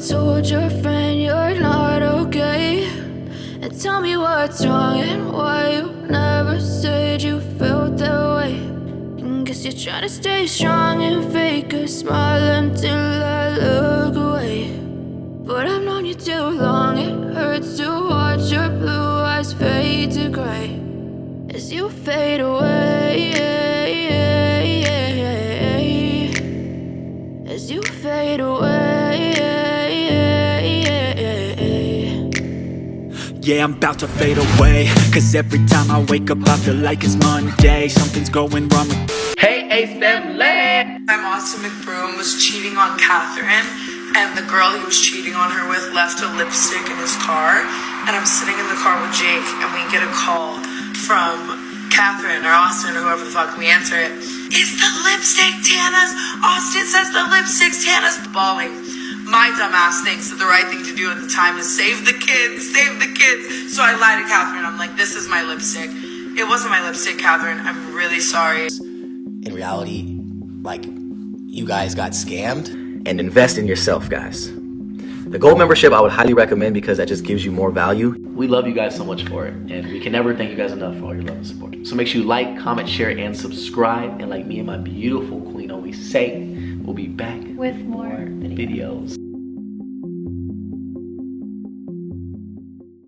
told your friend you're not okay? And tell me what's wrong and why you never said you felt that way. And guess you're trying to stay strong and fake a smile until I look away. But I've known you too long, it hurts to watch your blue eyes fade to gray as you fade away, as you fade away. Yeah, I'm about to fade away, cause every time I wake up I feel like it's Monday. Something's going wrong with... Hey, Ace Family! I'm Austin McBroom was cheating on Catherine, and the girl he was cheating on her with left a lipstick in his car, and I'm sitting in the car with Jake, and we get a call from Catherine or Austin or whoever the fuck. We answer it. It's the lipstick Tana's. Austin says the lipstick's Tana's. Bawling. My dumb ass thinks that the right thing to do at the time is save the kids, save the kids. So I lie to Catherine. I'm like, this is my lipstick. It wasn't my lipstick, Catherine. I'm really sorry. In reality, like, you guys got scammed. And invest in yourself, guys. The gold membership I would highly recommend because that just gives you more value. We love you guys so much for it, and we can never thank you guys enough for all your love and support. So make sure you like, comment, share, and subscribe. And like me and my beautiful queen always say, we'll be back with more videos.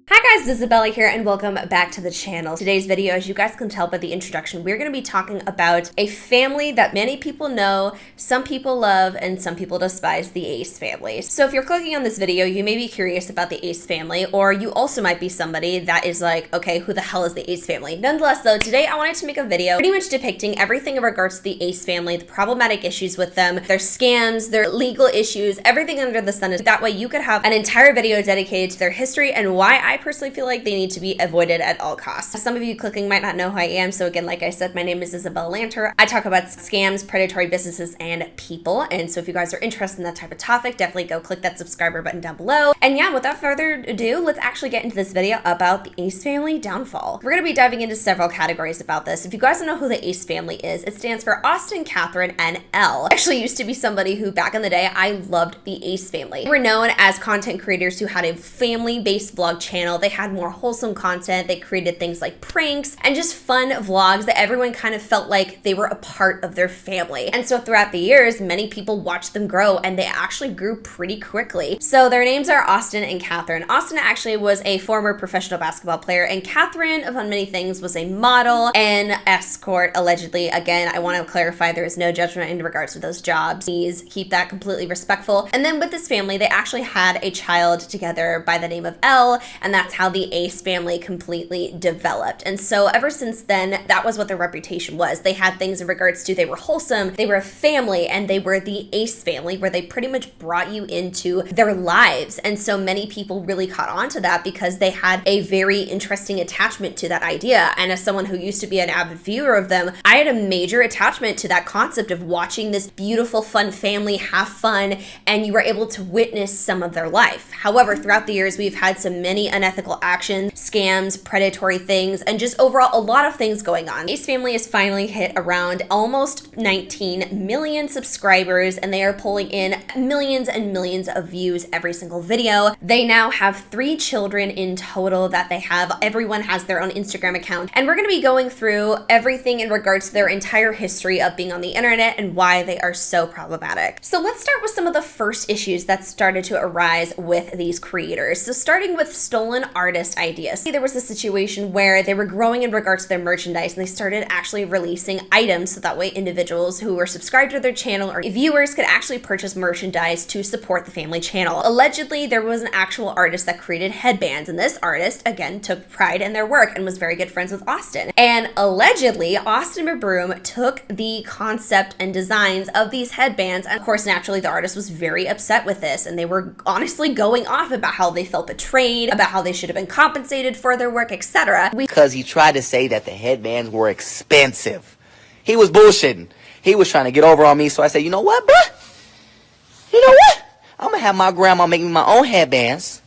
Hi guys, Isabella here and welcome back to the channel. Today's video, as you guys can tell by the introduction, we're going to be talking about a family that many people know, some people love, and some people despise, the Ace family. So if you're clicking on this video, you may be curious about the Ace family, or you also might be somebody that is like, okay, who the hell is the Ace family? Nonetheless though, today I wanted to make a video pretty much depicting everything in regards to the Ace family, the problematic issues with them, their scams, their legal issues, everything under the sun. That way you could have an entire video dedicated to their history and why I personally feel like they need to be avoided at all costs. Some of you clicking might not know who I am, so again, like I said, my name is Isabella Lanter. I talk about scams, predatory businesses, and people, and so if you guys are interested in that type of topic, definitely go click that subscriber button down below. And yeah, without further ado, let's actually get into this video about the Ace family downfall. We're going to be diving into several categories about this. If you guys don't know who the Ace family is, it stands for Austin, Catherine, and Elle. I actually used to be somebody who, back in the day, I loved the Ace family. They were known as content creators who had a family-based vlog channel. They had more wholesome content. They created things like pranks and just fun vlogs that everyone kind of felt like they were a part of their family. And so throughout the years, many people watched them grow, and they actually grew pretty quickly. So their names are Austin and Catherine. Austin actually was a former professional basketball player, and Catherine, among many things, was a model and escort, allegedly. Again, I want to clarify there is no judgment in regards to those jobs. Please keep that completely respectful. And then with this family, they actually had a child together by the name of Elle, and that's how the Ace family completely developed. And so ever since then, that was what their reputation was. They had things in regards to they were wholesome, they were a family, and they were the Ace family, where they pretty much brought you into their lives. And so many people really caught on to that because they had a very interesting attachment to that idea. And as someone who used to be an avid viewer of them, I had a major attachment to that concept of watching this beautiful, fun family have fun, and you were able to witness some of their life. However, throughout the years, we've had so many unethical actions, scams, predatory things, and just overall a lot of things going on. Ace family has finally hit around almost 19 million subscribers, and they are pulling in millions and millions of views every single video. They now have 3 children in total that they have. Everyone has their own Instagram account, and we're going to be going through everything in regards to their entire history of being on the internet and why they are so problematic. So let's start with some of the first issues that started to arise with these creators. So starting with stolen artist ideas. There was a situation where they were growing in regards to their merchandise, and they started actually releasing items so that way individuals who were subscribed to their channel or viewers could actually purchase merchandise to support the family channel. Allegedly, there was an actual artist that created headbands, and this artist, again, took pride in their work and was very good friends with Austin. And allegedly, Austin McBroom took the concept and designs of these headbands, and of course, naturally, the artist was very upset with this, and they were honestly going off about how they felt betrayed, about how they should have been compensated for their work, etc. Because he tried to say that the headbands were expensive. He was bullshitting. He was trying to get over on me, so I said, you know what, bruh? You know what? I'm going to have my grandma make me my own headbands,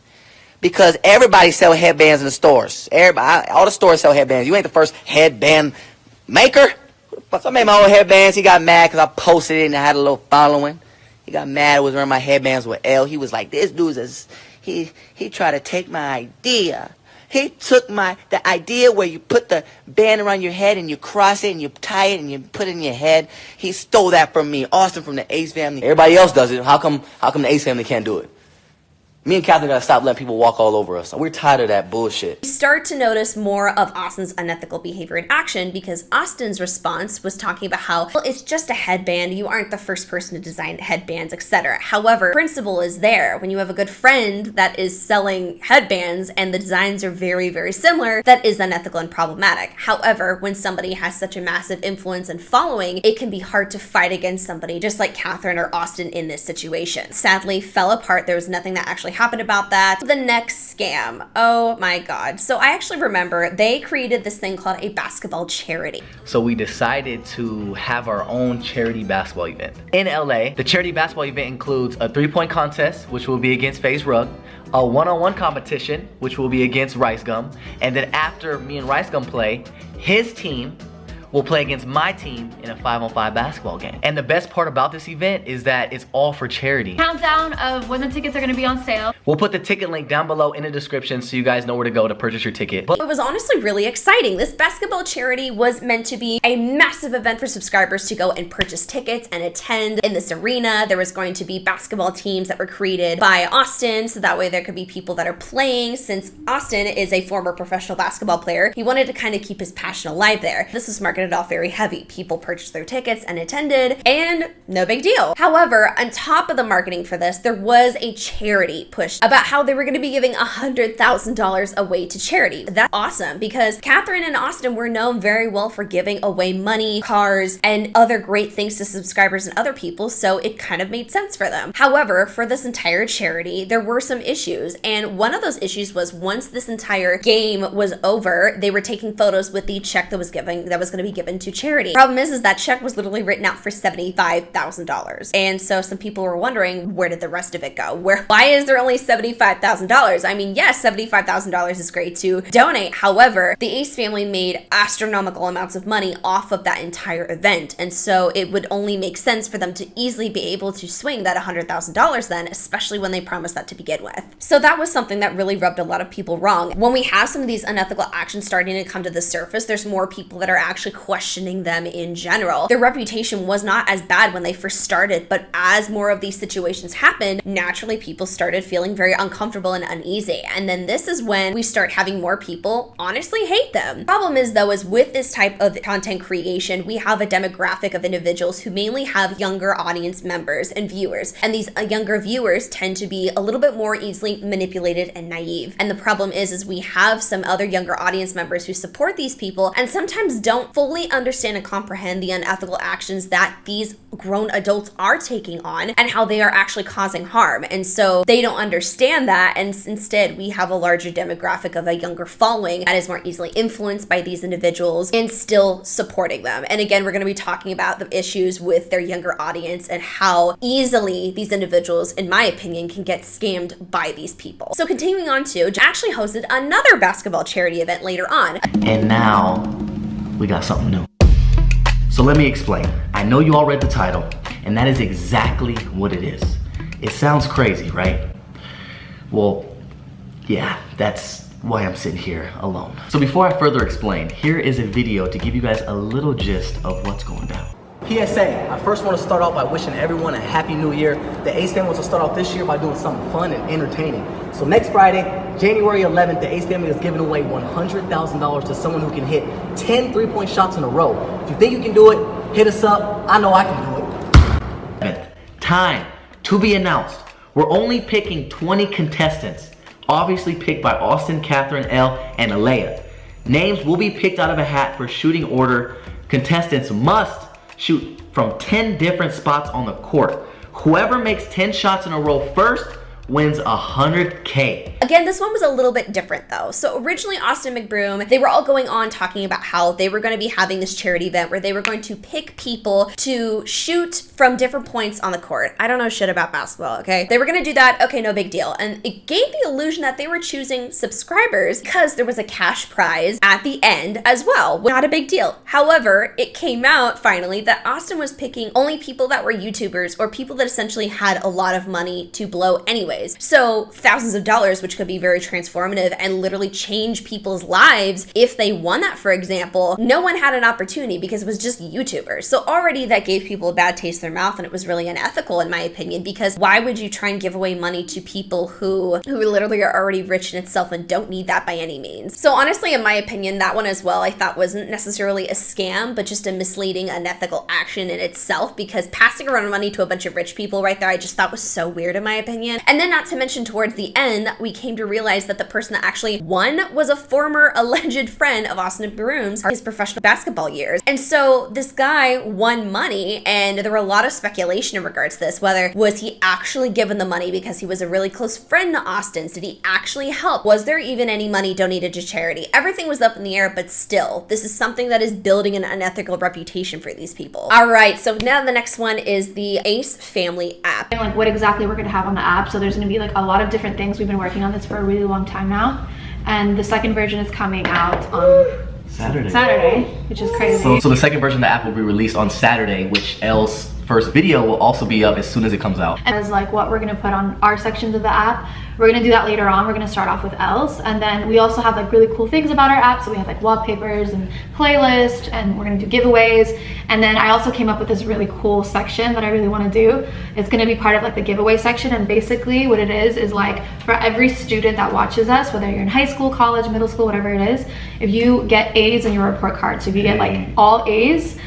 because everybody sell headbands in the stores. Everybody, all the stores sell headbands. You ain't the first headband maker. So I made my own headbands. He got mad because I posted it and I had a little following. He got mad. I was wearing my headbands with L. He was like, this dude's he tried to take my idea. He took the idea where you put the band around your head and you cross it and you tie it and you put it in your head. He stole that from me. Austin from the Ace family. Everybody else does it. How come the Ace family can't do it? Me and Catherine gotta stop letting people walk all over us. We're tired of that bullshit. We start to notice more of Austin's unethical behavior in action because Austin's response was talking about how, well, it's just a headband, you aren't the first person to design headbands, etc. However, principle is there. When you have a good friend that is selling headbands and the designs are very, very similar, that is unethical and problematic. However, when somebody has such a massive influence and following, it can be hard to fight against somebody, just like Catherine or Austin in this situation. Sadly, fell apart. There was nothing that actually happened about that. The next scam. Oh my God. So I actually remember they created this thing called a basketball charity. So we decided to have our own charity basketball event. In LA, the charity basketball event includes a 3-point contest, which will be against FaZe Rug, a one-on-one competition, which will be against Rice Gum, and then after me and Rice Gum play, his team will play against my team in a 5-on-5 basketball game. And the best part about this event is that it's all for charity. Countdown of when the tickets are gonna be on sale. We'll put the ticket link down below in the description so you guys know where to go to purchase your ticket. It was honestly really exciting. This basketball charity was meant to be a massive event for subscribers to go and purchase tickets and attend in this arena. There was going to be basketball teams that were created by Austin, so that way there could be people that are playing. Since Austin is a former professional basketball player, he wanted to kind of keep his passion alive there. This was marketed off very heavy. People purchased their tickets and attended, and no big deal. However, on top of the marketing for this, there was a charity push about how they were going to be giving $100,000 away to charity. That's awesome because Catherine and Austin were known very well for giving away money, cars, and other great things to subscribers and other people, so it kind of made sense for them. However, for this entire charity, there were some issues, and one of those issues was once this entire game was over, they were taking photos with the check that was going to be given to charity. Problem is that check was literally written out for $75,000. And so some people were wondering, where did the rest of it go? Why is there only $75,000? I mean, yes, $75,000 is great to donate. However, the Ace family made astronomical amounts of money off of that entire event. And so it would only make sense for them to easily be able to swing that $100,000 then, especially when they promised that to begin with. So that was something that really rubbed a lot of people wrong. When we have some of these unethical actions starting to come to the surface, there's more people that are actually questioning them in general. Their reputation was not as bad when they first started, but as more of these situations happened, naturally people started feeling very uncomfortable and uneasy. And then this is when we start having more people honestly hate them. Problem is though, is with this type of content creation, we have a demographic of individuals who mainly have younger audience members and viewers. And these younger viewers tend to be a little bit more easily manipulated and naive. And the problem is we have some other younger audience members who support these people and sometimes don't fully understand and comprehend the unethical actions that these grown adults are taking on and how they are actually causing harm. And so they don't understand that, and instead we have a larger demographic of a younger following that is more easily influenced by these individuals and still supporting them. And again, we're going to be talking about the issues with their younger audience and how easily these individuals, in my opinion, can get scammed by these people. So continuing on to, actually hosted another basketball charity event later on. And now we got something new. So let me explain. I know you all read the title, and that is exactly what it is. It sounds crazy, right? Well, yeah, that's why I'm sitting here alone. So before I further explain, here is a video to give you guys a little gist of what's going down. PSA, I first want to start off by wishing everyone a happy new year. The Ace family wants to start off this year by doing something fun and entertaining. So next Friday, January 11th, the Ace family is giving away $100,000 to someone who can hit 10 3-point shots in a row. If you think you can do it, hit us up. I know I can do it. Time to be announced. We're only picking 20 contestants, obviously picked by Austin, Catherine, L, and Alea. Names will be picked out of a hat for shooting order. Contestants must shoot from 10 different spots on the court. Whoever makes 10 shots in a row first wins 100K. Again, this one was a little bit different though. So originally Austin McBroom, they were all going on talking about how they were going to be having this charity event where they were going to pick people to shoot from different points on the court. I don't know shit about basketball, okay? They were going to do that, okay, no big deal. And it gave the illusion that they were choosing subscribers because there was a cash prize at the end as well. Not a big deal. However, it came out finally that Austin was picking only people that were YouTubers or people that essentially had a lot of money to blow anyways. So thousands of dollars, which could be very transformative and literally change people's lives if they won that, for example. No one had an opportunity because it was just YouTubers. So already that gave people a bad taste in their mouth, and it was really unethical in my opinion, because why would you try and give away money to people who literally are already rich in itself and don't need that by any means? So honestly, in my opinion, that one as well I thought wasn't necessarily a scam, but just a misleading, unethical action in itself, because passing around money to a bunch of rich people right there, I just thought was so weird in my opinion. And then not to mention towards the end, we came to realize that the person that actually won was a former alleged friend of Austin McBroom's, his professional basketball years. And so this guy won money, and there were a lot of speculation in regards to this, whether was he actually given the money because he was a really close friend to Austin's? Did he actually help? Was there even any money donated to charity? Everything was up in the air, but still, this is something that is building an unethical reputation for these people. All right, so now the next one is the Ace Family app. And like what exactly we're going to have on the app. So there's going to be like a lot of different things. We've been working on this for a really long time now, and the second version is coming out on Saturday, which is crazy. So the second version of the app will be released on Saturday, which Elle's first video will also be up as soon as it comes out. And as like what we're going to put on our sections of the app, we're going to do that later on. We're going to start off with Elle's, and then we also have like really cool things about our app. So we have like wallpapers and playlist, and we're going to do giveaways. And then I also came up with this really cool section that I really want to do. It's going to be part of like the giveaway section, and basically what it is like for every student that watches us, whether you're in high school, college, middle school, whatever it is, if you get A's in your report card, so if you get like all A's,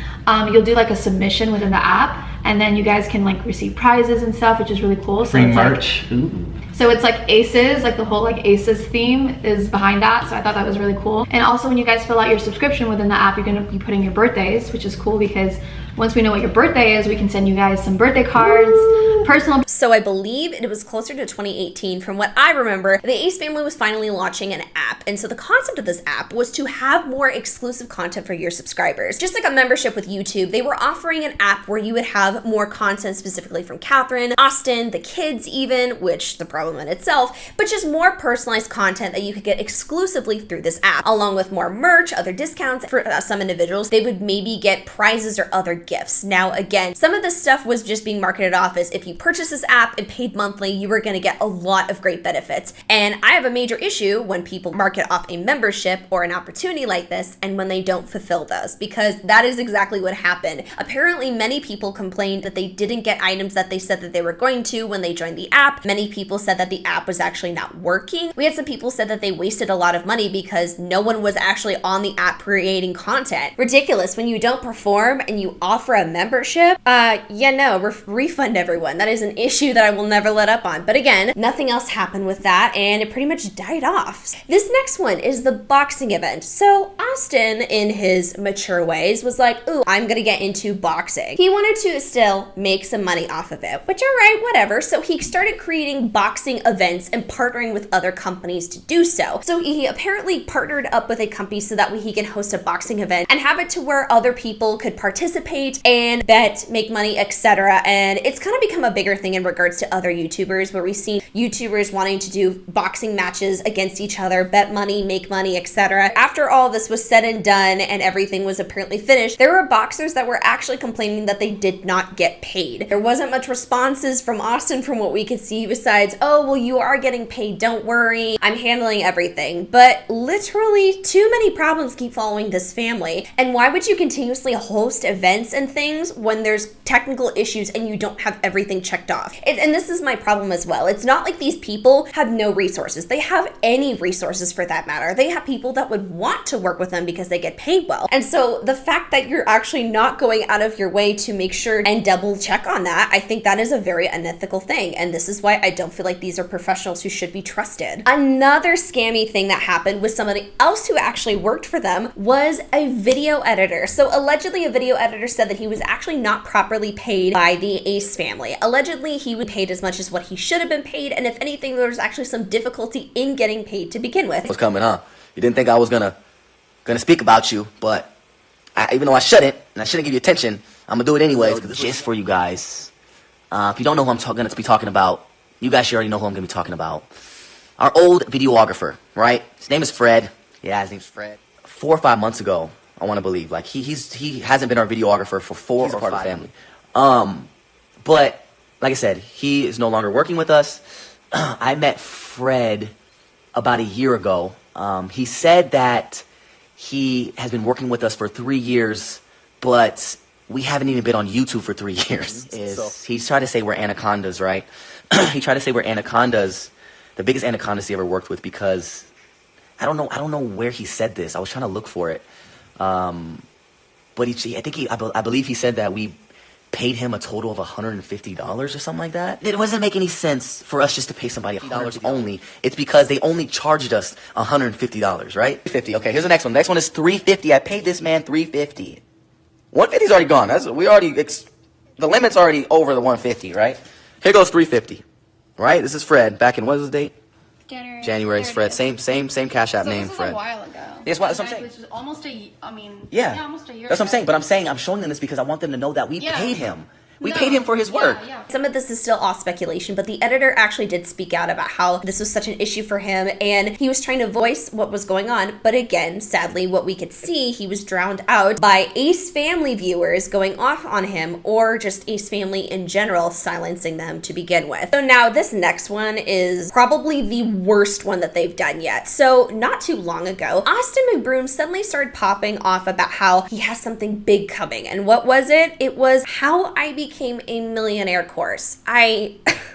you'll do like a submission within the app, and then you guys can like receive prizes and stuff, which is really cool. Free merch. Like, so it's like ACEs, like the whole like ACEs theme is behind that. So I thought that was really cool. And also when you guys fill out your subscription within the app, you're gonna be putting your birthdays, which is cool because once we know what your birthday is, we can send you guys some birthday cards, personal. So I believe it was closer to 2018. From what I remember, the Ace Family was finally launching an app. And so the concept of this app was to have more exclusive content for your subscribers. Just like a membership with YouTube, they were offering an app where you would have more content specifically from Catherine, Austin, the kids even, which the problem in itself, but just more personalized content that you could get exclusively through this app, along with more merch, other discounts. For some individuals, they would maybe get prizes or other gifts. Now, again, some of this stuff was just being marketed off as if you purchase this app and paid monthly, you were going to get a lot of great benefits. And I have a major issue when people market off a membership or an opportunity like this and when they don't fulfill those, because that is exactly what happened. Apparently, many people complained that they didn't get items that they said that they were going to when they joined the app. Many people said that the app was actually not working. We had some people said that they wasted a lot of money because no one was actually on the app creating content. Ridiculous. When you don't perform and you offer a membership, refund everyone. That is an issue that I will never let up on. But again, nothing else happened with that, and it pretty much died off. This next one is the boxing event. So Austin, in his mature ways, was like, ooh, I'm gonna get into boxing. He wanted to still make some money off of it, which all right, whatever. So he started creating boxing events and partnering with other companies to do so. So he apparently partnered up with a company so that way he can host a boxing event and have it to where other people could participate and bet, make money, etc. And it's kind of become a bigger thing in regards to other YouTubers, where we've seen YouTubers wanting to do boxing matches against each other, bet money, make money, etc. After all this was said and done and everything was apparently finished, there were boxers that were actually complaining that they did not get paid. There wasn't much responses from Austin from what we could see besides, oh, well, you are getting paid, don't worry, I'm handling everything. But literally too many problems keep following this family. And why would you continuously host events and things when there's technical issues and you don't have everything checked off? And this is my problem as well. It's not like these people have no resources. They have any resources for that matter. They have people that would want to work with them because they get paid well. And so the fact that you're actually not going out of your way to make sure and double check on that, I think that is a very unethical thing. And this is why I don't feel like these are professionals who should be trusted. Another scammy thing that happened with somebody else who actually worked for them was a video editor. So allegedly a video editor said that he was actually not properly paid by the Ace family. Allegedly, he was paid as much as what he should have been paid, and if anything, there was actually some difficulty in getting paid to begin with. What's coming, huh? You didn't think I was gonna speak about you, but even though I shouldn't, and I shouldn't give you attention, I'm gonna do it anyways, because it's just for you guys. If you don't know who I'm gonna be talking about, you guys should already know who I'm gonna be talking about. Our old videographer, right? His name is Fred. Yeah, his name's Fred. 4 or 5 months ago, I want to believe, like he hasn't been our videographer for 4 or 5 part of the family. But like I said, he is no longer working with us. I met Fred about a year ago. He said that he has been working with us for 3 years, but we haven't even been on YouTube for 3 years. He's trying to say we're anacondas, right? He tried to say we're anacondas, the biggest anacondas he ever worked with, because I don't know where he said this. I was trying to look for it. But I believe he said that we paid him a total of $150 or something like that. It doesn't make any sense for us just to pay somebody $100 only. It's because they only charged us $150, right? $50. Okay, here's the next one. The next one is $350. I paid this man $350. $150's already gone. The limit's already over the $150, right? Here goes $350. Right? This is Fred. Back in, what is the date? January's Fred. Same Cash App name, Fred. A while ago. That's what I'm saying. Which is almost almost a year. That's what I'm saying. But I'm showing them this because I want them to know that we paid him. We paid him for his work. Yeah. Some of this is still all speculation, but the editor actually did speak out about how this was such an issue for him, and he was trying to voice what was going on. But again, sadly, what we could see, he was drowned out by Ace Family viewers going off on him, or just Ace Family in general silencing them to begin with. So now this next one is probably the worst one that they've done yet. So not too long ago, Austin McBroom suddenly started popping off about how he has something big coming. And what was it? It was How I Became a Millionaire Course.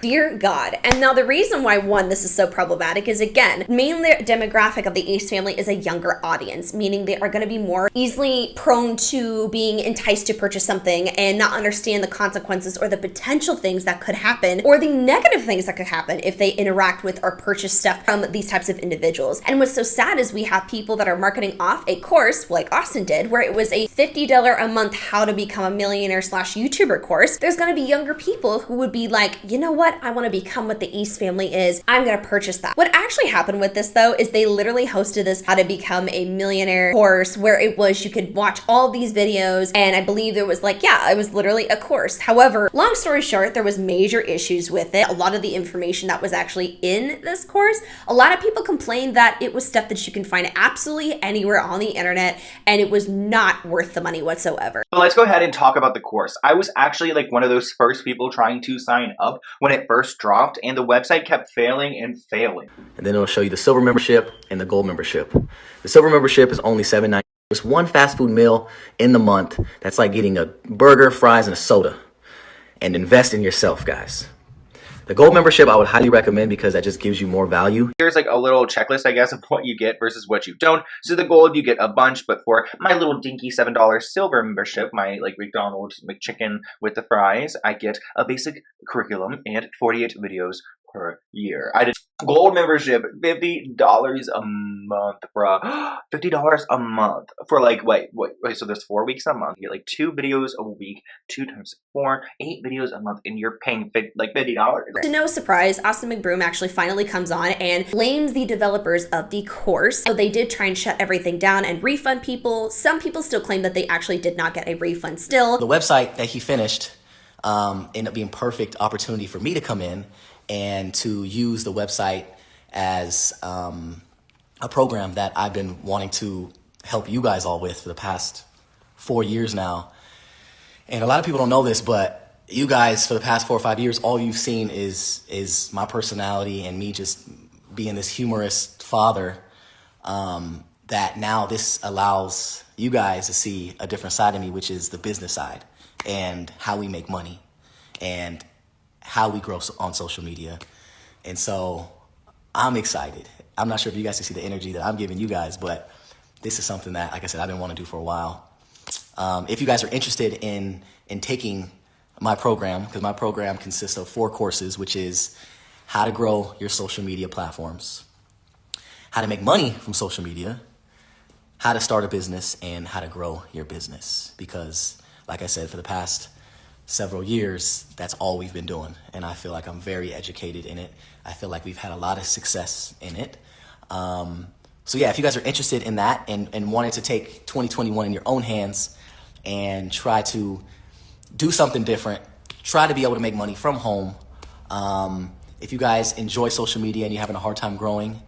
Dear God. And now the reason why, one, this is so problematic is, again, mainly the demographic of the Ace family is a younger audience, meaning they are going to be more easily prone to being enticed to purchase something and not understand the consequences or the potential things that could happen, or the negative things that could happen if they interact with or purchase stuff from these types of individuals. And what's so sad is we have people that are marketing off a course like Austin did, where it was a $50 a month how to become a millionaire / YouTuber course. There's going to be younger people who would be like, you know what? I want to become what the Ace family is. I'm going to purchase that. What actually happened with this, though, is they literally hosted this How to Become a Millionaire course, where it was you could watch all these videos, and I believe there was it was literally a course. However, long story short, there was major issues with it. A lot of the information that was actually in this course, a lot of people complained that it was stuff that you can find absolutely anywhere on the internet, and it was not worth the money whatsoever. So let's go ahead and talk about the course. I was actually one of those first people trying to sign up when it first dropped, and the website kept failing and failing. And then it'll show you the silver membership and the gold membership. The silver membership is only $7.99. It's one fast food meal in the month. That's like getting a burger, fries, and a soda. And invest in yourself, guys. The gold membership I would highly recommend because that just gives you more value. Here's a little checklist, I guess, of what you get versus what you don't. So the gold, you get a bunch, but for my little dinky $7 silver membership, my McDonald's McChicken with the fries, I get a basic curriculum and 48 videos per year. I did gold membership, $50 a month, bruh. $50 a month for wait, so there's 4 weeks a month. You get 2 videos a week, 2 times 4, 8 videos a month, and you're paying $50. To no surprise, Austin McBroom actually finally comes on and blames the developers of the course. So they did try and shut everything down and refund people. Some people still claim that they actually did not get a refund still. The website that he finished ended up being perfect opportunity for me to come in and to use the website as a program that I've been wanting to help you guys all with for the past 4 years now. And a lot of people don't know this, but you guys, for the past 4 or 5 years, all you've seen is my personality and me just being this humorous father, that now this allows you guys to see a different side of me, which is the business side and how we make money and how we grow on social media. And so I'm excited. I'm not sure if you guys can see the energy that I'm giving you guys, but this is something that, like I said, I've been wanting to do for a while. If you guys are interested in taking my program, because my program consists of 4 courses, which is how to grow your social media platforms, how to make money from social media, how to start a business, and how to grow your business. Because like I said, for the past several years, that's all we've been doing. And I feel like I'm very educated in it. I feel like we've had a lot of success in it. So yeah, if you guys are interested in that and wanting to take 2021 in your own hands and try to do something different, try to be able to make money from home. If you guys enjoy social media and you're having a hard time growing,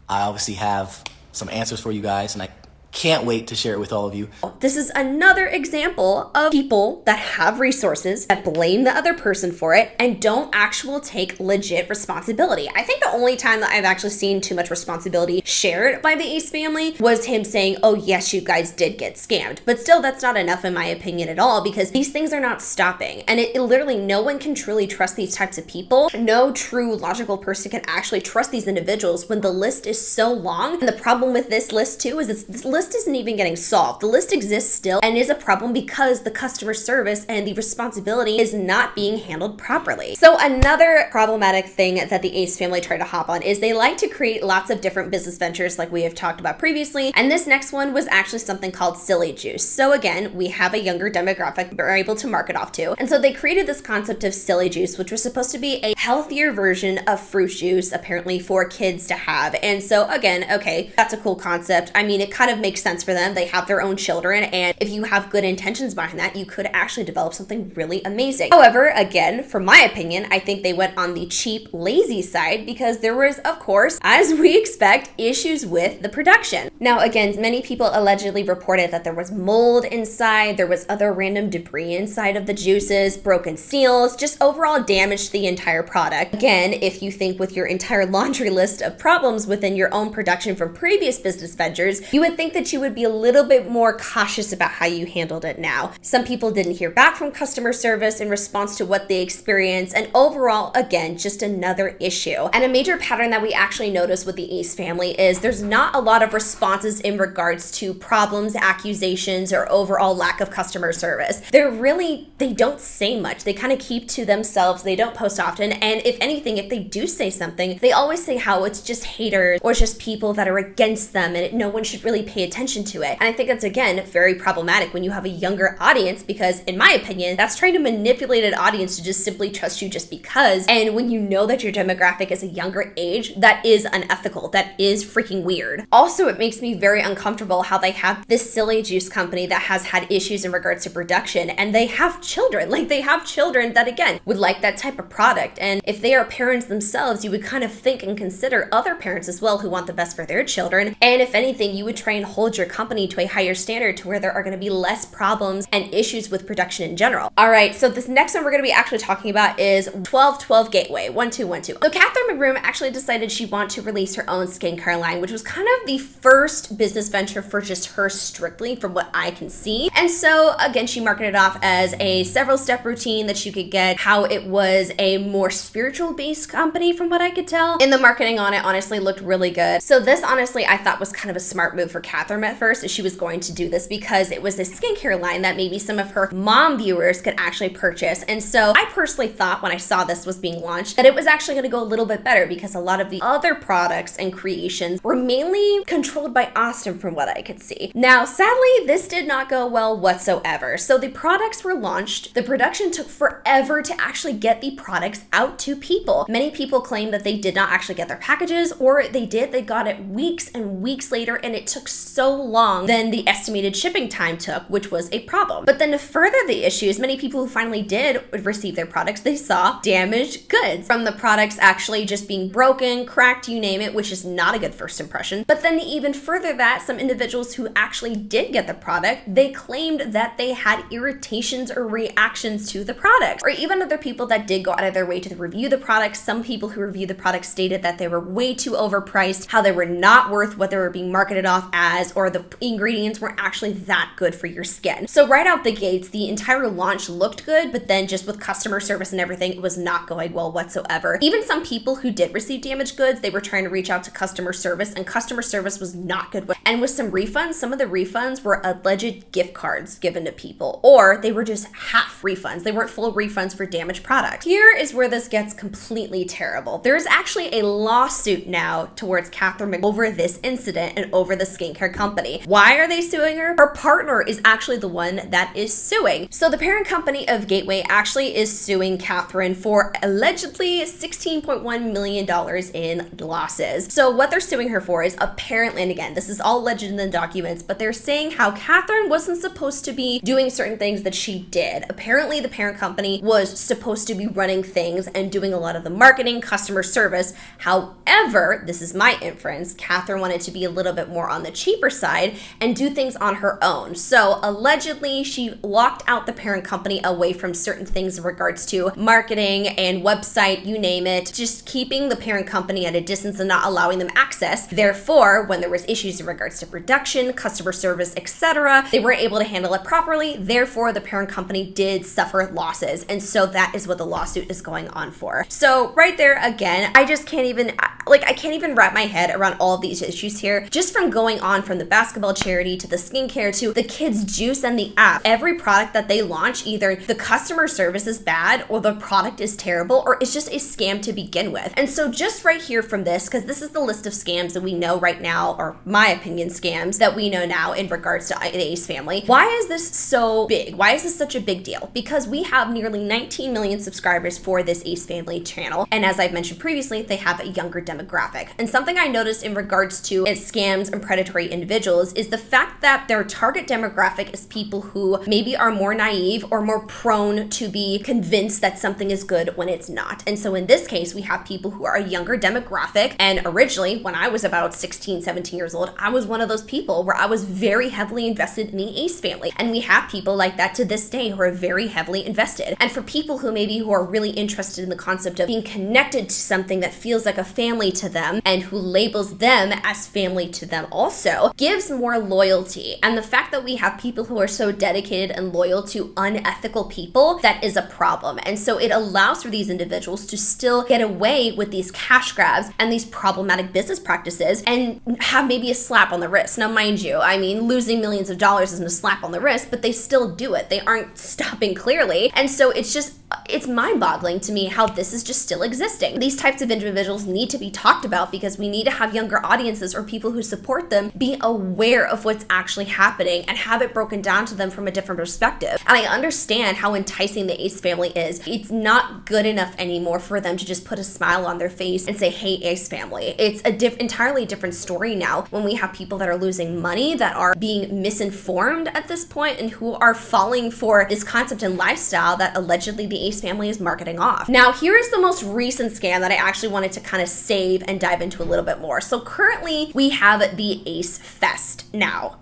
I obviously have some answers for you guys, and I can't wait to share it with all of you. This is another example of people that have resources that blame the other person for it and don't actually take legit responsibility. I think the only time that I've actually seen too much responsibility shared by the Ace family was him saying, oh yes, you guys did get scammed. But still, that's not enough in my opinion at all, because these things are not stopping. And it literally, no one can truly trust these types of people. No true logical person can actually trust these individuals when the list is so long. And the problem with this list too is this list isn't even getting solved. The list exists still and is a problem because the customer service and the responsibility is not being handled properly. So another problematic thing that the Ace family tried to hop on is they like to create lots of different business ventures like we have talked about previously. And this next one was actually something called Silly Juice. So again, we have a younger demographic we're able to market off to. And so they created this concept of Silly Juice, which was supposed to be a healthier version of fruit juice, apparently for kids to have. And so again, okay, that's a cool concept. I mean, it kind of makes sense for them. They have their own children, and if you have good intentions behind that, you could actually develop something really amazing. However, again, from my opinion, I think they went on the cheap, lazy side because there was, of course, as we expect, issues with the production. Now, again, many people allegedly reported that there was mold inside, there was other random debris inside of the juices, broken seals, just overall damage to the entire product. Again, if you think with your entire laundry list of problems within your own production from previous business ventures, you would think that you would be a little bit more cautious about how you handled it now. Some people didn't hear back from customer service in response to what they experienced, and overall, again, just another issue. And a major pattern that we actually notice with the Ace family is there's not a lot of responses in regards to problems, accusations, or overall lack of customer service. They don't say much. They kind of keep to themselves. They don't post often, and if anything, if they do say something, they always say how it's just haters or it's just people that are against them and no one should really pay attention to it. And I think that's, again, very problematic when you have a younger audience, because in my opinion, that's trying to manipulate an audience to just simply trust you just because. And when you know that your demographic is a younger age, that is unethical. That is freaking weird. Also, it makes me very uncomfortable how they have this Silly Juice company that has had issues in regards to production, and they have children. Like, they have children that, again, would like that type of product. And if they are parents themselves, you would kind of think and consider other parents as well who want the best for their children. And if anything, you would try and hold your company to a higher standard to where there are going to be less problems and issues with production in general. All right, so this next one we're going to be actually talking about is 1212 Gateway, 1212. So Catherine McBroom actually decided she wanted to release her own skincare line, which was kind of the first business venture for just her strictly from what I can see. And so again, she marketed off as a several step routine that you could get, how it was a more spiritual based company from what I could tell. And the marketing on it honestly looked really good. So this honestly I thought was kind of a smart move for Catherine at first, if she was going to do this, because it was a skincare line that maybe some of her mom viewers could actually purchase. And so I personally thought when I saw this was being launched that it was actually going to go a little bit better, because a lot of the other products and creations were mainly controlled by Austin from what I could see. Now, sadly, this did not go well whatsoever. So the products were launched. The production took forever to actually get the products out to people. Many people claim that they did not actually get their packages, or they did, they got it weeks and weeks later, and it took so long than the estimated shipping time took, which was a problem. But then to further the issues, many people who finally did receive their products, they saw damaged goods from the products actually just being broken, cracked, you name it, which is not a good first impression. But then even further that, some individuals who actually did get the product, they claimed that they had irritations or reactions to the product. Or even other people that did go out of their way to review the products, some people who reviewed the product stated that they were way too overpriced, how they were not worth what they were being marketed off as, or the ingredients weren't actually that good for your skin. So right out the gates, the entire launch looked good, but then just with customer service and everything, it was not going well whatsoever. Even some people who did receive damaged goods, they were trying to reach out to customer service, and customer service was not good. And with some refunds, some of the refunds were alleged gift cards given to people, or they were just half refunds. They weren't full refunds for damaged products. Here is where this gets completely terrible. There is actually a lawsuit now towards Catherine over this incident and over the skincare company. Why are they suing her? Her partner is actually the one that is suing. So the parent company of Gateway actually is suing Catherine for allegedly $16.1 million in losses. So what they're suing her for is apparently, and again, this is all alleged in the documents, but they're saying how Catherine wasn't supposed to be doing certain things that she did. Apparently the parent company was supposed to be running things and doing a lot of the marketing, customer service. However, this is my inference, Catherine wanted to be a little bit more on the cheaper side and do things on her own. So allegedly she locked out the parent company away from certain things in regards to marketing and website, you name it, just keeping the parent company at a distance and not allowing them access. Therefore, when there was issues in regards to production, customer service, etc., they weren't able to handle it properly. Therefore, the parent company did suffer losses. And so that is what the lawsuit is going on for. So right there, again, I just can't even, I can't even wrap my head around all of these issues here. Just from going on from the basketball charity to the skincare to the kids juice and the app, every product that they launch, either the customer service is bad or the product is terrible or it's just a scam to begin with. And so just right here from this, because this is the list of scams that we know right now, or my opinion scams that we know now in regards to the Ace family. Why is this so big? Why is this such a big deal? Because we have nearly 19 million subscribers for this Ace family channel. And as I've mentioned previously, they have a younger demographic. And something I noticed in regards to its scams and predatory individuals is the fact that their target demographic is people who maybe are more naive or more prone to be convinced that something is good when it's not. And so in this case, we have people who are a younger demographic. And originally, when I was about 16, 17 years old, I was one of those people where I was very heavily invested in the Ace family. And we have people like that to this day who are very heavily invested. And for people who are really interested in the concept of being connected to something that feels like a family to them and who labels them as family to them also, gives more loyalty. And the fact that we have people who are so dedicated and loyal to unethical people, that is a problem. And so it allows for these individuals to still get away with these cash grabs and these problematic business practices and have maybe a slap on the wrist. Now, mind you, I mean, losing millions of dollars isn't a slap on the wrist, but they still do it. They aren't stopping clearly. And so it's mind-boggling to me how this is just still existing. These types of individuals need to be talked about because we need to have younger audiences or people who support them be aware of what's actually happening and have it broken down to them from a different perspective. And I understand how enticing the Ace family is. It's not good enough anymore for them to just put a smile on their face and say, hey, Ace family. It's a entirely different story now when we have people that are losing money, that are being misinformed at this point, and who are falling for this concept and lifestyle that allegedly the Ace family is marketing off. Now, here is the most recent scam that I actually wanted to kind of save and dive into a little bit more. So currently we have the Ace Fest. Now,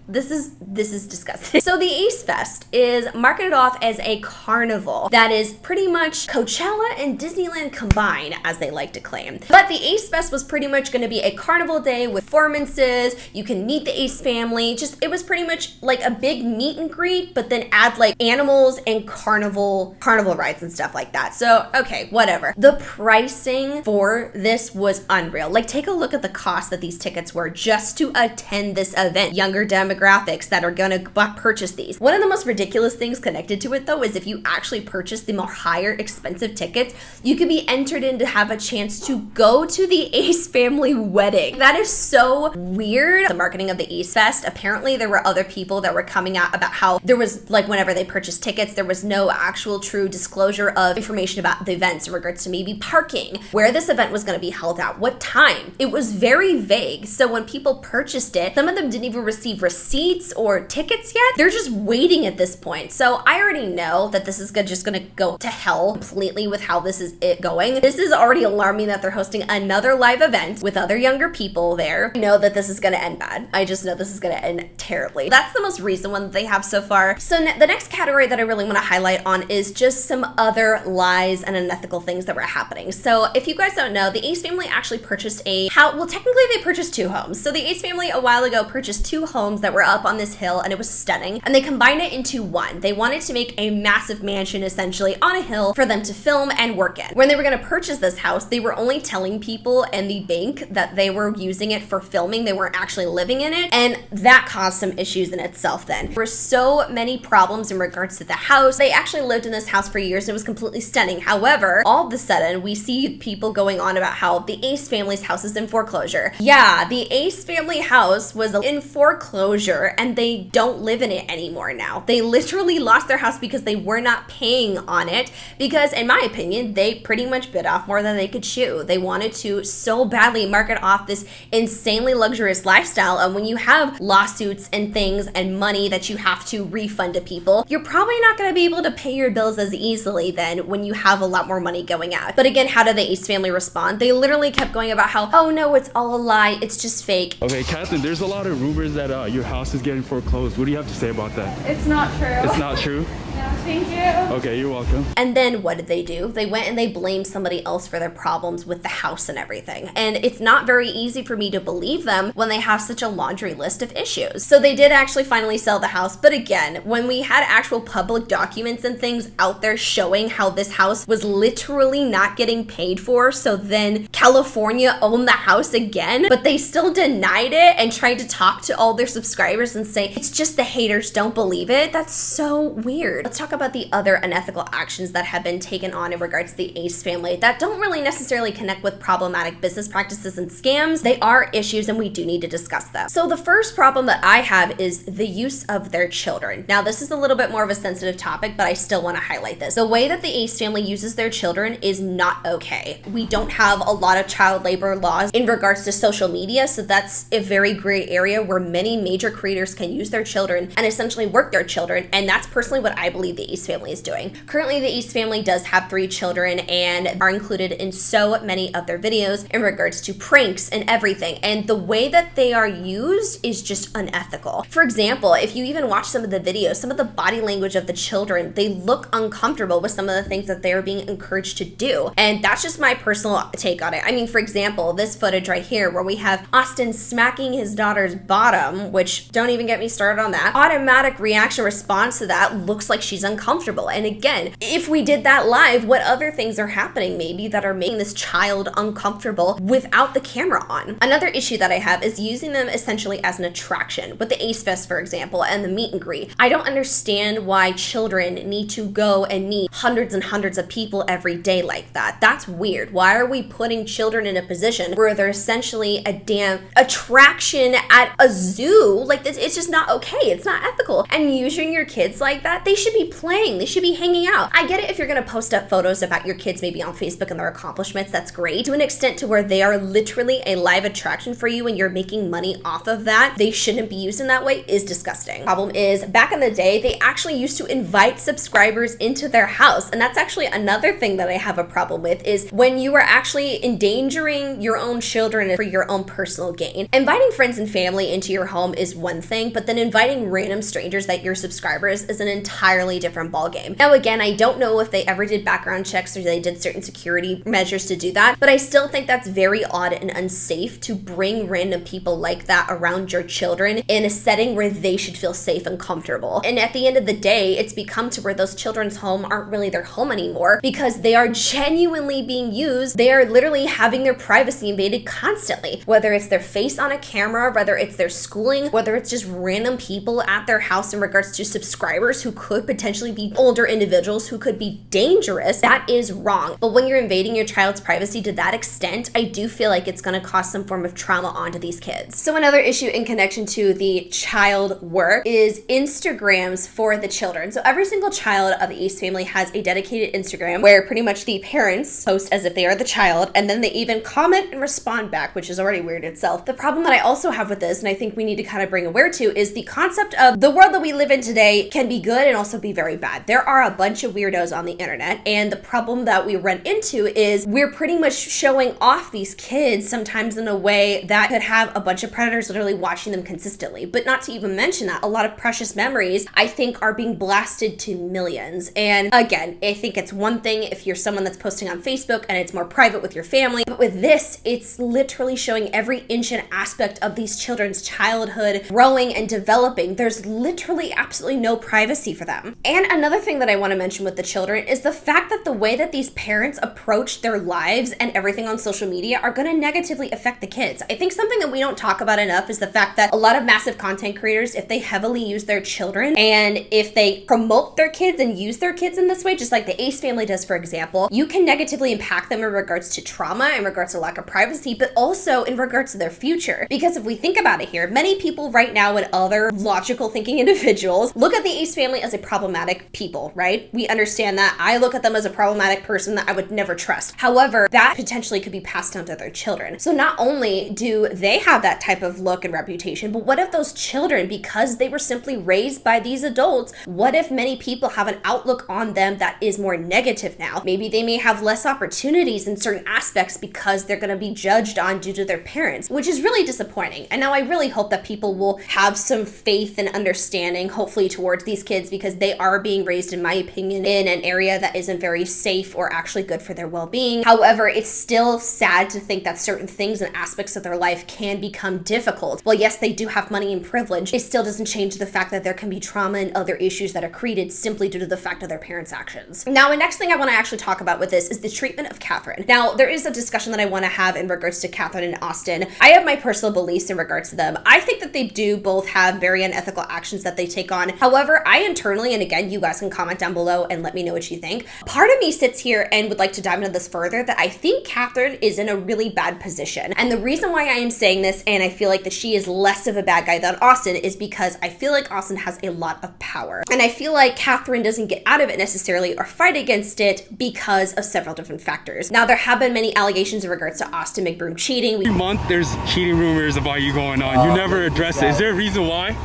this is disgusting. So the Ace Fest is marketed off as a carnival that is pretty much Coachella and Disneyland combined, as they like to claim. But the Ace Fest was pretty much going to be a carnival day with performances. You can meet the Ace family. It was pretty much like a big meet and greet, but then add like animals and carnival rides and stuff like that. So, okay, whatever. The pricing for this was unreal. Like, take a look at the cost that these tickets were just to attend this event. Younger demographics that are gonna purchase these. One of the most ridiculous things connected to it though is if you actually purchase the more higher expensive tickets, you could be entered in to have a chance to go to the Ace family wedding. That is so weird. The marketing of the Ace Fest, apparently there were other people that were coming out about how there was, like, whenever they purchased tickets, there was no actual true disclosure of information about the events in regards to maybe parking, where this event was going to be held at, what time. It was very vague. So when people purchased it, some of them didn't even receive receipts or tickets yet. They're just waiting at this point. So I already know that this is just going to go to hell completely with how this is going. This is already alarming that they're hosting another live event with other younger people there. I know that this is going to end bad. I just know this is going to end terribly. That's the most recent one that they have so far. So the next category that I really want to highlight on is just some other lies and unethical things that were happening. So if you guys don't know, the Ace family actually purchased technically they purchased 2 homes. So the Ace family a while ago purchased 2 homes that were up on this hill, and it was stunning. And they combined it into one. They wanted to make a massive mansion essentially on a hill for them to film and work in. When they were going to purchase this house, they were only telling people and the bank that they were using it for filming. They weren't actually living in it. And that caused some issues in itself then. There were so many problems in regards to the house. They actually lived lived in this house for years and it was completely stunning. However, all of a sudden we see people going on about how the Ace family's house is in foreclosure. Yeah, the Ace family house was in foreclosure and they don't live in it anymore now. They literally lost their house because they were not paying on it because, in my opinion, they pretty much bit off more than they could chew. They wanted to so badly market off this insanely luxurious lifestyle, and when you have lawsuits and things and money that you have to refund to people, you're probably not going to be able to pay your bills as easily then when you have a lot more money going out. But again, how did the Ace family respond? They literally kept going about how, oh no, it's all a lie, it's just fake. Okay, Catherine, there's a lot of rumors that your house is getting foreclosed. What do you have to say about that? It's not true. It's not true? No, thank you. Okay, you're welcome. And then what did they do? They went and they blamed somebody else for their problems with the house and everything. And it's not very easy for me to believe them when they have such a laundry list of issues. So they did actually finally sell the house. But again, when we had actual public documents and things out there showing how this house was literally not getting paid for, so then California owned the house again, but they still denied it and tried to talk to all their subscribers and say, it's just the haters, don't believe it. That's so weird. Let's talk about the other unethical actions that have been taken on in regards to the Ace family that don't really necessarily connect with problematic business practices and scams. They are issues and we do need to discuss them. So the first problem that I have is the use of their children. Now, this is a little bit more of a sensitive topic, but I still want to highlight this. The way that the Ace family uses their children is not okay. We don't have a lot of child labor laws in regards to social media, so that's a very gray area where many major creators can use their children and essentially work their children, and that's personally what I believe the Ace family is doing. Currently, the Ace family does have 3 children and are included in so many of their videos in regards to pranks and everything, and the way that they are used is just unethical. For example, if you even watch some of the videos, some of the body language of the children, they look uncomfortable with some of the things that they are being encouraged to do, and that's just my personal take on it. I mean, for example, this footage right here where we have Austin smacking his daughter's bottom, which don't even get me started on that. Automatic reaction response to that looks like she's uncomfortable. And again, if we did that live, what other things are happening maybe that are making this child uncomfortable without the camera on? Another issue that I have is using them essentially as an attraction. With the Ace Fest, for example, and the meet and greet, I don't understand why children need to go and meet hundreds and hundreds of people every day like that. That's weird. Why are we putting children in a position where they're essentially a damn attraction at a zoo? Like, this, it's just not okay. It's not ethical. And using your kids like that, they should be playing. They should be hanging out. I get it if you're going to post up photos about your kids maybe on Facebook and their accomplishments. That's great. To an extent to where they are literally a live attraction for you and you're making money off of that, they shouldn't be used in that way is disgusting. Problem is, back in the day, they actually used to invite subscribers into their house. And that's actually another thing that I have a problem with, is when you are actually endangering your own children for your own personal gain. Inviting friends and family into your home is one thing, but then inviting random strangers that you're subscribers is an entirely different ballgame. Now, again, I don't know if they ever did background checks or they did certain security measures to do that, but I still think that's very odd and unsafe to bring random people like that around your children in a setting where they should feel safe and comfortable. And at the end of the day, it's become to where those children's home aren't really their home anymore because they are genuinely being used. They are literally having their privacy invaded constantly, whether it's their face on a camera, whether it's their schooling, whether it's just random people at their house in regards to subscribers who could potentially be older individuals who could be dangerous. That is wrong. But when you're invading your child's privacy to that extent, I do feel like it's going to cause some form of trauma onto these kids. So another issue in connection to the child work is Instagrams for the children. So every single child of the Ace family has a dedicated Instagram where pretty much the parents post as if they are the child, and then they even comment and respond back, which is already weird itself. The problem that I also have with this, and I think we need to kind of bring aware to, is the concept of the world that we live in today can be good and also be very bad. There are a bunch of weirdos on the internet, and the problem that we run into is we're pretty much showing off these kids sometimes in a way that could have a bunch of predators literally watching them consistently. But not to even mention that a lot of precious memories, I think, are being blasted to millions. And again, I think it's one thing if you're someone that's posting on Facebook and it's more private with your family, but with this, it's literally showing every inch and aspect of these children's childhood growing and developing. There's literally absolutely no privacy for them. them. And another thing that I want to mention with the children is the fact that the way that these parents approach their lives and everything on social media are going to negatively affect the kids. I think something that we don't talk about enough is the fact that a lot of massive content creators, if they heavily use their children and if they promote their kids and use their kids in this way, just like the Ace family does, for example, you can negatively impact them in regards to trauma, in regards to lack of privacy, but also in regards to their future. Because if we think about it here, many people right now and other logical thinking individuals look at the Ace family as a problematic people, right? We understand that. I look at them as a problematic person that I would never trust. However, that potentially could be passed down to their children. So not only do they have that type of look and reputation, but what if those children, because they were simply raised by these adults, what if many people have an outlook on them that is more negative now? Maybe they may have less opportunities in certain aspects because they're going to be judged on due to their parents, which is really disappointing. And now I really hope that people will have some faith and understanding, hopefully, towards these kids, because they are being raised, in my opinion, in an area that isn't very safe or actually good for their well-being. However, it's still sad to think that certain things and aspects of their life can become difficult. Well, yes, they do have money and privilege. It still doesn't change the fact that there can be trauma and other issues that are created simply due to the fact of their parents' actions. Now, the next thing I want to actually talk about with this is the treatment of Catherine. Now, there is a discussion that I want to have in regards to Catherine and Austin. I have my personal beliefs in regards to them. I think that they do both have very unethical actions that they take on. However, I internally, and again, you guys can comment down below and let me know what you think. Part of me sits here and would like to dive into this further, that I think Catherine is in a really bad position. And the reason why I am saying this, and I feel like that she is less of a bad guy than Austin, is because I feel like Austin has a lot of power. And I feel like Catherine doesn't get out of it necessarily or fight against it because of several different factors. Now, there have been many allegations in regards to Austin McBroom cheating. Every month there's cheating rumors about you going on. You never address it. Is there a reason why?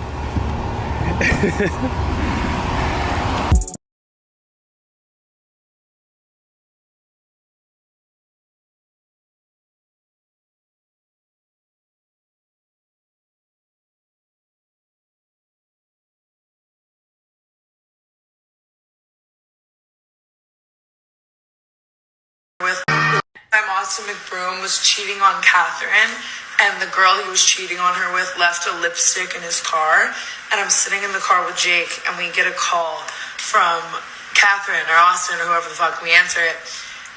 Time Austin McBroom was cheating on Catherine, and the girl he was cheating on her with left a lipstick in his car, and I'm sitting in the car with Jake, and we get a call from Catherine or Austin or whoever the fuck. We answer it,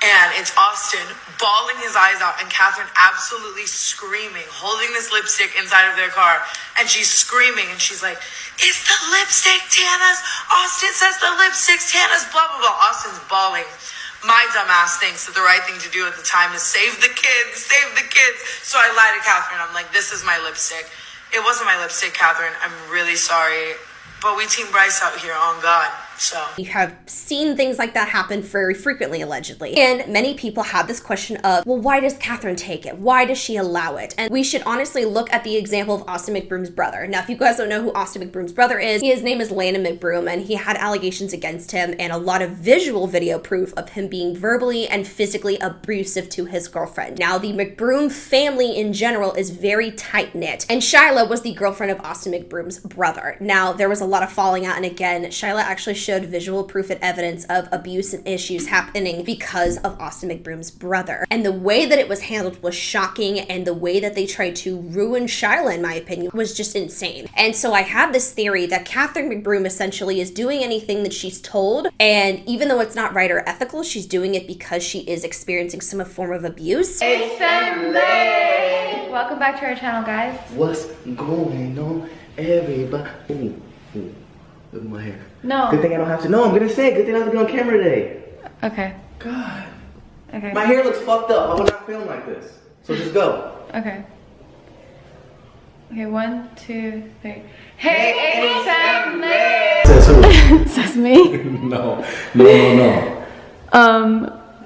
and it's Austin bawling his eyes out, and Catherine absolutely screaming, holding this lipstick inside of their car, and she's screaming, and she's like, "It's the lipstick, Tana's. Austin says the lipstick's Tana's, blah, blah, blah." Austin's bawling. My dumb ass thinks that the right thing to do at the time is save the kids, save the kids. So I lie to Catherine. I'm like, "This is my lipstick." It wasn't my lipstick, Catherine. I'm really sorry. But we Team Bryce out here, on God. So you have seen things like that happen very frequently, allegedly. And many people have this question of, well, why does Catherine take it? Why does she allow it? And we should honestly look at the example of Austin McBroom's brother. Now, if you guys don't know who Austin McBroom's brother is, his name is Lanter McBroom, and he had allegations against him and a lot of visual video proof of him being verbally and physically abusive to his girlfriend. Now, the McBroom family in general is very tight-knit, and Shyla was the girlfriend of Austin McBroom's brother. Now, there was a lot of falling out, and again, Shyla actually showed visual proof and evidence of abuse and issues happening because of Austin McBroom's brother. And the way that it was handled was shocking, and the way that they tried to ruin Shyla, in my opinion, was just insane. And so I have this theory that Catherine McBroom essentially is doing anything that she's told, and even though it's not right or ethical, she's doing it because she is experiencing some form of abuse. It's Family! Welcome back to our channel, guys. What's going on, everybody? Ooh, ooh, look at my hair. No. Good thing I don't have to. No, I'm gonna say, good thing I have to be on camera today. Okay. God. Okay. My hair looks fucked up. I would not film like this. So just go. Okay. Okay, 1, 2, 3. Hey, Ace Family! Says who? Says me. No.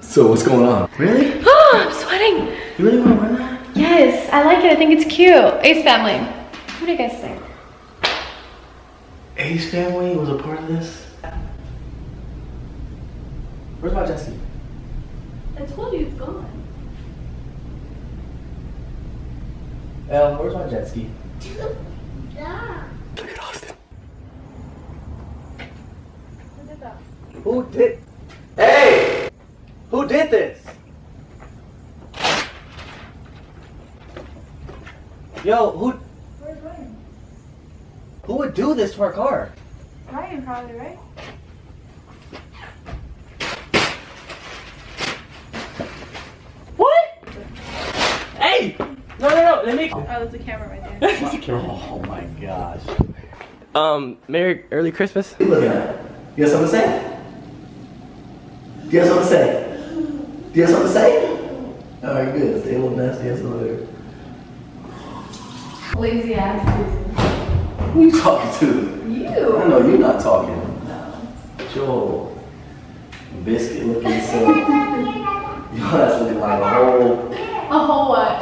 So what's going on? Really? Oh, I'm sweating. You really want to run that? Yes, I like it. I think it's cute. Ace Family. What do you guys think? Ace Family was a part of this? Where's my jet ski? I told you it's gone. Where's my jet ski? Yeah. Look at Austin. Who did that? Who did? Hey! Who did this? Yo, Where's Ryan? who would do this to our car? Ryan probably, right? let me. Oh, there's a camera right there. Oh my gosh. Merry early Christmas. What are you looking at? You have something to say? Do you have something to say? Do you have something to say? Alright, good. Stay a little nasty ass over there. Lazy ass. Who you talking to? You. I know you're not talking. Joe. Biscuit looking so. You know that's looking like a whole. A whole what?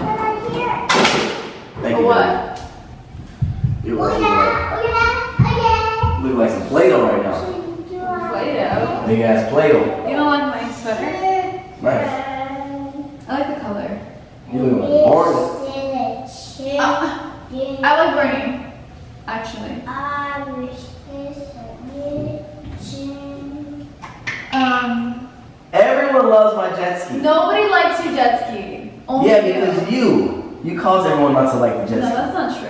Thank you. What? You're looking like some Play-Doh right now. Play-Doh. Big ass Play-Doh. You don't like my sweater? Nice. I like the color. You look like Barney. I like Bernie, actually. Everyone loves my jet ski. Nobody likes your jet ski. Only Yeah, you. because you cause everyone not to like the jet No, ski. that's not true.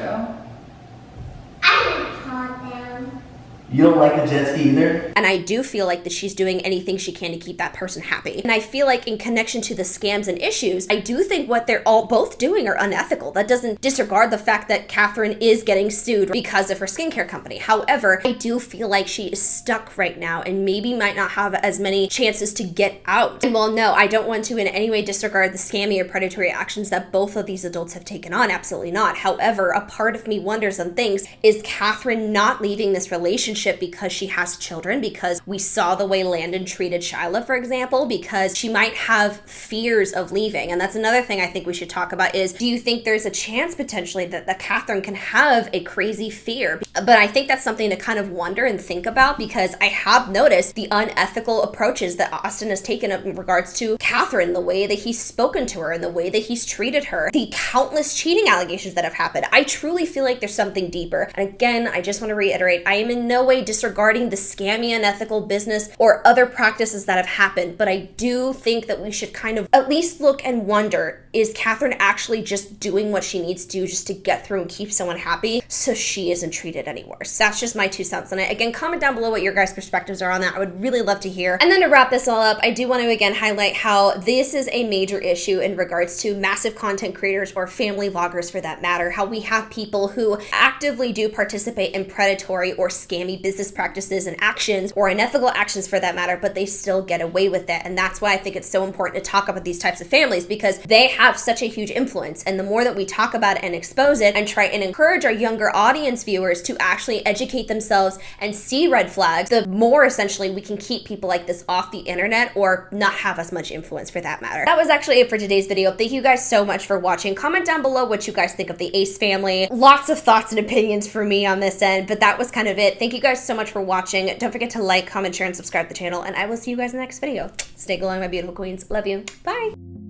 You don't like the jet ski either? And I do feel like that she's doing anything she can to keep that person happy. And I feel like in connection to the scams and issues, I do think what they're all both doing are unethical. That doesn't disregard the fact that Catherine is getting sued because of her skincare company. However, I do feel like she is stuck right now and maybe might not have as many chances to get out. And while no, I don't want to in any way disregard the scammy or predatory actions that both of these adults have taken on. Absolutely not. However, a part of me wonders on things, is Catherine not leaving this relationship because she has children, because we saw the way Landon treated Shyla, for example, because she might have fears of leaving. And that's another thing I think we should talk about is, do you think there's a chance potentially that Catherine can have a crazy fear? But I think that's something to kind of wonder and think about, because I have noticed the unethical approaches that Austin has taken in regards to Catherine, the way that he's spoken to her and the way that he's treated her, the countless cheating allegations that have happened. I truly feel like there's something deeper. And again, I just want to reiterate, I am in no way disregarding the scammy, unethical business or other practices that have happened, but I do think that we should kind of at least look and wonder, is Catherine actually just doing what she needs to do just to get through and keep someone happy so she isn't treated any worse? That's just my 2 cents on it. Again, comment down below what your guys' perspectives are on that. I would really love to hear. And then to wrap this all up, I do want to again highlight how this is a major issue in regards to massive content creators or family vloggers for that matter, how we have people who actively do participate in predatory or scammy business practices and actions, or unethical actions for that matter, but they still get away with it. And that's why I think it's so important to talk about these types of families, because they have such a huge influence. And the more that we talk about it and expose it and try and encourage our younger audience viewers to actually educate themselves and see red flags, the more essentially we can keep people like this off the internet or not have as much influence for that matter. That was actually it for today's video. Thank you guys so much for watching. Comment down below what you guys think of the Ace family. Lots of thoughts and opinions for me on this end, but that was kind of it. Thank you guys so much for watching. Don't forget to like, comment, share, and subscribe to the channel, and I will see you guys in the next video. Stay glowing, my beautiful queens. Love you. Bye.